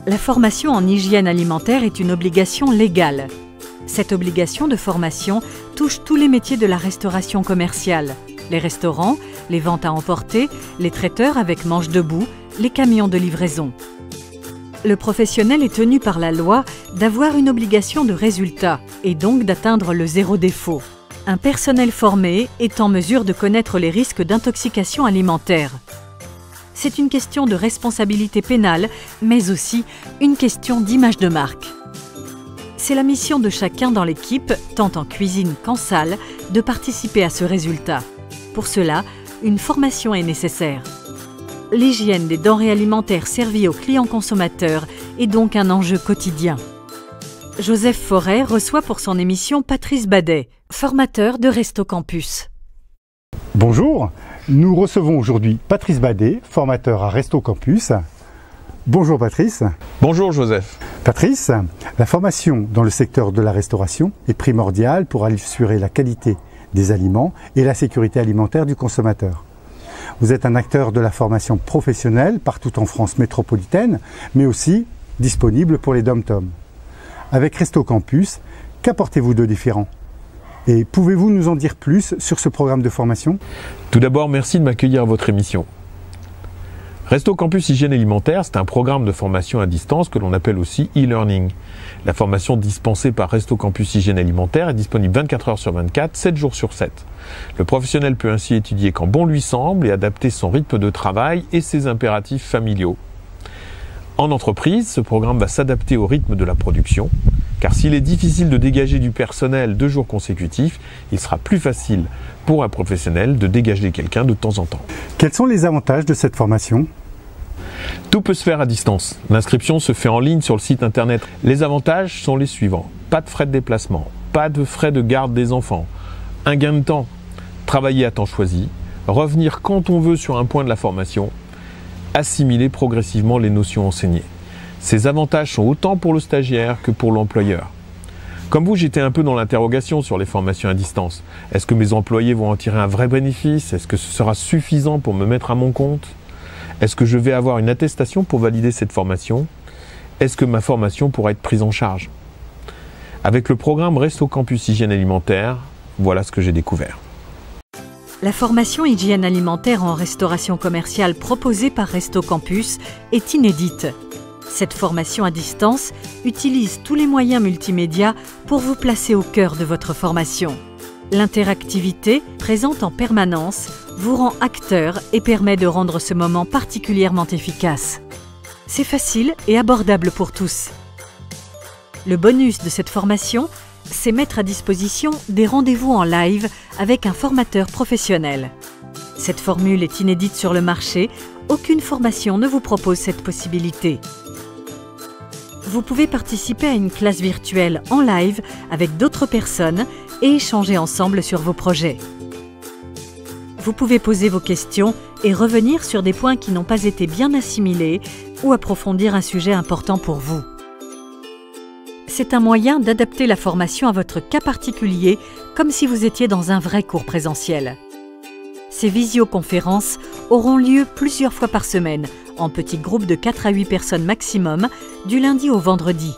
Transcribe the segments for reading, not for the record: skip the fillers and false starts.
La formation en hygiène alimentaire est une obligation légale. Cette obligation de formation touche tous les métiers de la restauration commerciale. Les restaurants, les ventes à emporter, les traiteurs avec manche debout, les camions de livraison. Le professionnel est tenu par la loi d'avoir une obligation de résultat et donc d'atteindre le zéro défaut. Un personnel formé est en mesure de connaître les risques d'intoxication alimentaire. C'est une question de responsabilité pénale, mais aussi une question d'image de marque. C'est la mission de chacun dans l'équipe, tant en cuisine qu'en salle, de participer à ce résultat. Pour cela, une formation est nécessaire. L'hygiène des denrées alimentaires servies aux clients consommateurs est donc un enjeu quotidien. Joseph Forêt reçoit pour son émission Patrice Badet, formateur de Resto Campus. Bonjour, nous recevons aujourd'hui Patrice Badet, formateur à Resto Campus. Bonjour Patrice. Bonjour Joseph. Patrice, la formation dans le secteur de la restauration est primordiale pour assurer la qualité des aliments et la sécurité alimentaire du consommateur. Vous êtes un acteur de la formation professionnelle partout en France métropolitaine, mais aussi disponible pour les DOM-TOM. Avec Resto Campus, qu'apportez-vous de différent? Et pouvez-vous nous en dire plus sur ce programme de formation? Tout d'abord, merci de m'accueillir à votre émission. Resto Campus Hygiène Alimentaire, c'est un programme de formation à distance que l'on appelle aussi e-learning. La formation dispensée par Resto Campus Hygiène Alimentaire est disponible 24 heures sur 24, 7 jours sur 7. Le professionnel peut ainsi étudier quand bon lui semble et adapter son rythme de travail et ses impératifs familiaux. En entreprise, ce programme va s'adapter au rythme de la production, car s'il est difficile de dégager du personnel 2 jours consécutifs, il sera plus facile pour un professionnel de dégager quelqu'un de temps en temps. Quels sont les avantages de cette formation? Tout peut se faire à distance. L'inscription se fait en ligne sur le site internet. Les avantages sont les suivants. Pas de frais de déplacement, pas de frais de garde des enfants, un gain de temps, travailler à temps choisi, revenir quand on veut sur un point de la formation, assimiler progressivement les notions enseignées. Ces avantages sont autant pour le stagiaire que pour l'employeur. Comme vous, j'étais un peu dans l'interrogation sur les formations à distance. Est-ce que mes employés vont en tirer un vrai bénéfice? Est-ce que ce sera suffisant pour me mettre à mon compte? Est-ce que je vais avoir une attestation pour valider cette formation? Est-ce que ma formation pourra être prise en charge? Avec le programme Resto Campus Hygiène Alimentaire, voilà ce que j'ai découvert. La formation hygiène alimentaire en restauration commerciale proposée par Resto Campus est inédite. Cette formation à distance utilise tous les moyens multimédia pour vous placer au cœur de votre formation. L'interactivité, présente en permanence, vous rend acteur et permet de rendre ce moment particulièrement efficace. C'est facile et abordable pour tous. Le bonus de cette formation, c'est mettre à disposition des rendez-vous en live avec un formateur professionnel. Cette formule est inédite sur le marché, aucune formation ne vous propose cette possibilité. Vous pouvez participer à une classe virtuelle en live avec d'autres personnes et échanger ensemble sur vos projets. Vous pouvez poser vos questions et revenir sur des points qui n'ont pas été bien assimilés ou approfondir un sujet important pour vous. C'est un moyen d'adapter la formation à votre cas particulier, comme si vous étiez dans un vrai cours présentiel. Ces visioconférences auront lieu plusieurs fois par semaine, en petits groupes de 4 à 8 personnes maximum, du lundi au vendredi.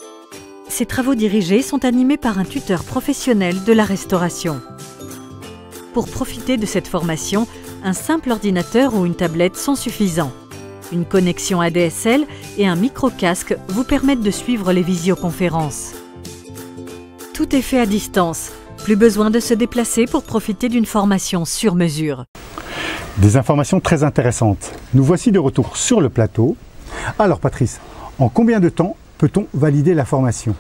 Ces travaux dirigés sont animés par un tuteur professionnel de la restauration. Pour profiter de cette formation, un simple ordinateur ou une tablette sont suffisants. Une connexion ADSL et un micro-casque vous permettent de suivre les visioconférences. Tout est fait à distance. Plus besoin de se déplacer pour profiter d'une formation sur mesure. Des informations très intéressantes. Nous voici de retour sur le plateau. Alors Patrice, en combien de temps peut-on valider la formation?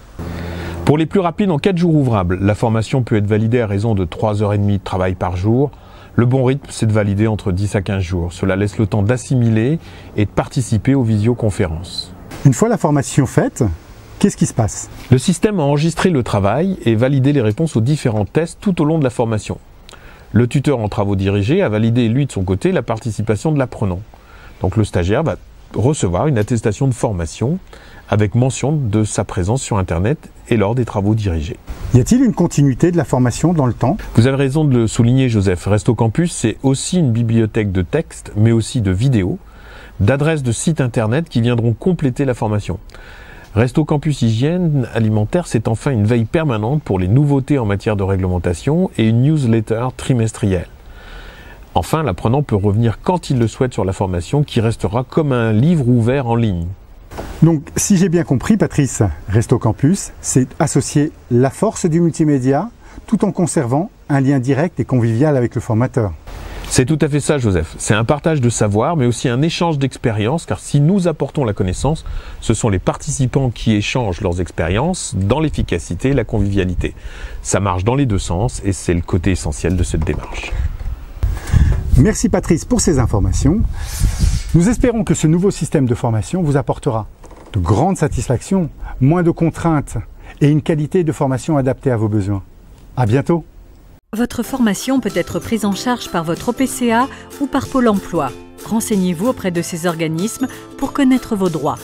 Pour les plus rapides, en 4 jours ouvrables, la formation peut être validée à raison de 3h30 de travail par jour. Le bon rythme, c'est de valider entre 10 à 15 jours. Cela laisse le temps d'assimiler et de participer aux visioconférences. Une fois la formation faite, qu'est-ce qui se passe? Le système a enregistré le travail et validé les réponses aux différents tests tout au long de la formation. Le tuteur en travaux dirigés a validé, lui, de son côté, la participation de l'apprenant. Donc le stagiaire va recevoir une attestation de formation avec mention de sa présence sur Internet et lors des travaux dirigés. Y a-t-il une continuité de la formation dans le temps? Vous avez raison de le souligner, Joseph. Resto Campus, c'est aussi une bibliothèque de textes, mais aussi de vidéos. d'adresses de sites internet qui viendront compléter la formation. Resto Campus Hygiène Alimentaire, c'est enfin une veille permanente pour les nouveautés en matière de réglementation et une newsletter trimestrielle. Enfin, l'apprenant peut revenir quand il le souhaite sur la formation qui restera comme un livre ouvert en ligne. Donc, si j'ai bien compris, Patrice, Resto Campus, c'est associer la force du multimédia tout en conservant un lien direct et convivial avec le formateur. C'est tout à fait ça, Joseph. C'est un partage de savoir, mais aussi un échange d'expériences, car si nous apportons la connaissance, ce sont les participants qui échangent leurs expériences dans l'efficacité et la convivialité. Ça marche dans les deux sens et c'est le côté essentiel de cette démarche. Merci Patrice pour ces informations. Nous espérons que ce nouveau système de formation vous apportera de grandes satisfactions, moins de contraintes et une qualité de formation adaptée à vos besoins. À bientôt. Votre formation peut être prise en charge par votre OPCA ou par Pôle emploi. Renseignez-vous auprès de ces organismes pour connaître vos droits.